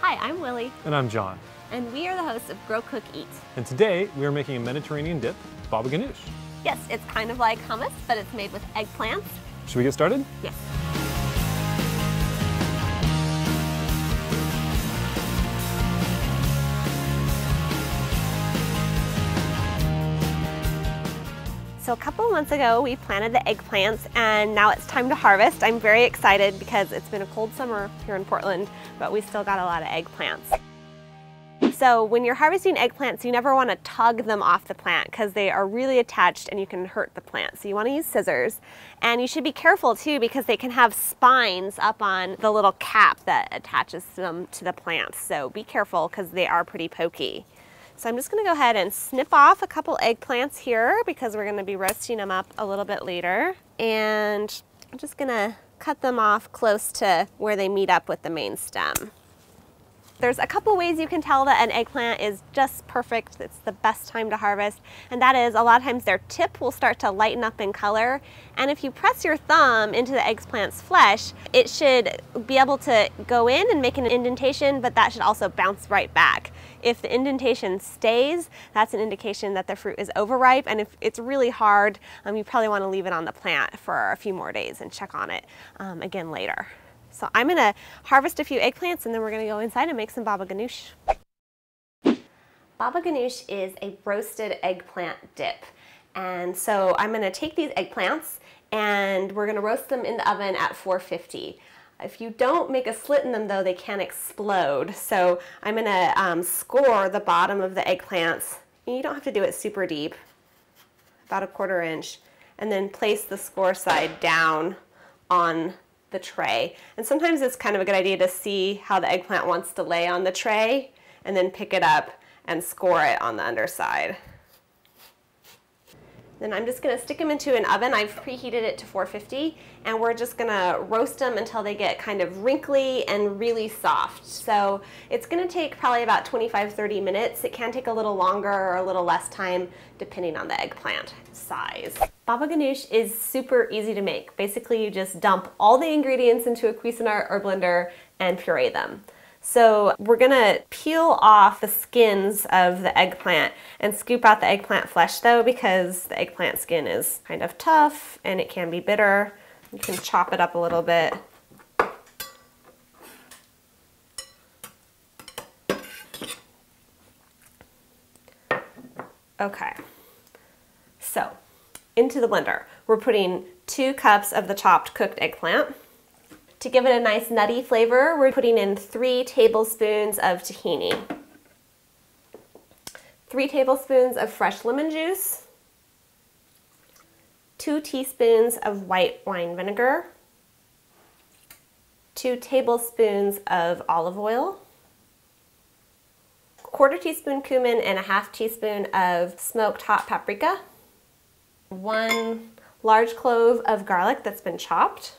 Hi, I'm Willie. And I'm John. And we are the hosts of Grow, Cook, Eat. And today we are making a Mediterranean dip, baba ganoush. Yes, it's kind of like hummus, but it's made with eggplants. Should we get started? Yes. So a couple of months ago, we planted the eggplants and now it's time to harvest. I'm very excited because it's been a cold summer here in Portland, but we still got a lot of eggplants. So when you're harvesting eggplants, you never want to tug them off the plant because they are really attached and you can hurt the plant. So you want to use scissors, and you should be careful too because they can have spines up on the little cap that attaches them to the plant. So be careful because they are pretty pokey. So I'm just going to go ahead and snip off a couple eggplants here because we're going to be roasting them up a little bit later. And I'm just going to cut them off close to where they meet up with the main stem. There's a couple ways you can tell that an eggplant is just perfect. It's the best time to harvest, and that is a lot of times their tip will start to lighten up in color, and if you press your thumb into the eggplant's flesh, it should be able to go in and make an indentation, but that should also bounce right back. If the indentation stays, that's an indication that the fruit is overripe, and if it's really hard, you probably want to leave it on the plant for a few more days and check on it again later. So I'm going to harvest a few eggplants and then we're going to go inside and make some baba ganoush. Baba ganoush is a roasted eggplant dip. And so I'm going to take these eggplants and we're going to roast them in the oven at 450. If you don't make a slit in them though, they can explode. So I'm going to score the bottom of the eggplants. You don't have to do it super deep, about 1/4 inch, and then place the score side down on the tray. And sometimes it's kind of a good idea to see how the eggplant wants to lay on the tray and then pick it up and score it on the underside. Then I'm just going to stick them into an oven. I've preheated it to 450 and we're just going to roast them until they get kind of wrinkly and really soft. So it's going to take probably about 25-30 minutes. It can take a little longer or a little less time depending on the eggplant size. Baba ganoush is super easy to make. Basically you just dump all the ingredients into a Cuisinart or blender and puree them. So we're gonna peel off the skins of the eggplant and scoop out the eggplant flesh though, because the eggplant skin is kind of tough and it can be bitter. You can chop it up a little bit. Okay, so into the blender, we're putting 2 cups of the chopped cooked eggplant. To give it a nice nutty flavor, we're putting in 3 tablespoons of tahini, 3 tablespoons of fresh lemon juice, 2 teaspoons of white wine vinegar, 2 tablespoons of olive oil, 1/4 teaspoon cumin and 1/2 teaspoon of smoked hot paprika, 1 large clove of garlic that's been chopped,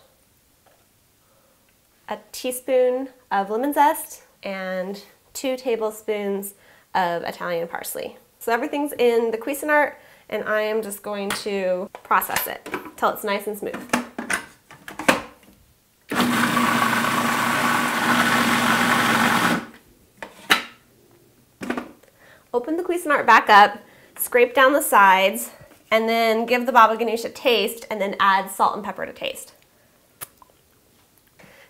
a teaspoon of lemon zest, and 2 tablespoons of Italian parsley. So everything's in the Cuisinart and I am just going to process it till it's nice and smooth. Open the Cuisinart back up, scrape down the sides, and then give the baba ganoush a taste and then add salt and pepper to taste.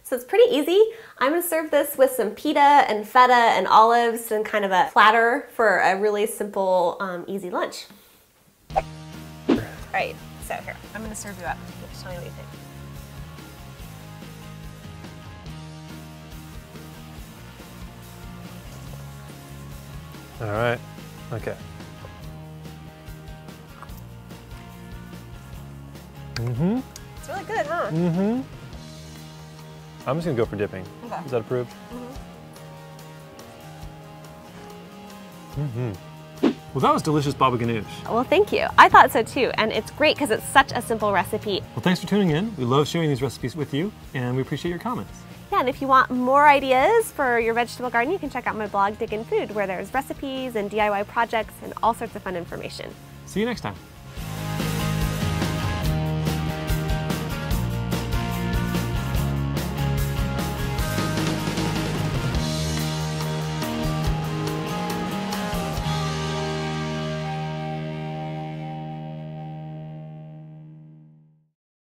So it's pretty easy. I'm going to serve this with some pita and feta and olives and kind of a platter for a really simple, easy lunch. All right, so here, I'm going to serve you up. Just tell me what you think. All right, okay. Mm-hmm. It's really good, huh? Mm-hmm. I'm just gonna go for dipping. Okay. Is that approved? Mm-hmm. Well, that was delicious baba ganoush. Well, thank you. I thought so too, and it's great because it's such a simple recipe. Well, thanks for tuning in. We love sharing these recipes with you, and we appreciate your comments. Yeah, and if you want more ideas for your vegetable garden, you can check out my blog, Dig in Food, where there's recipes and DIY projects and all sorts of fun information. See you next time.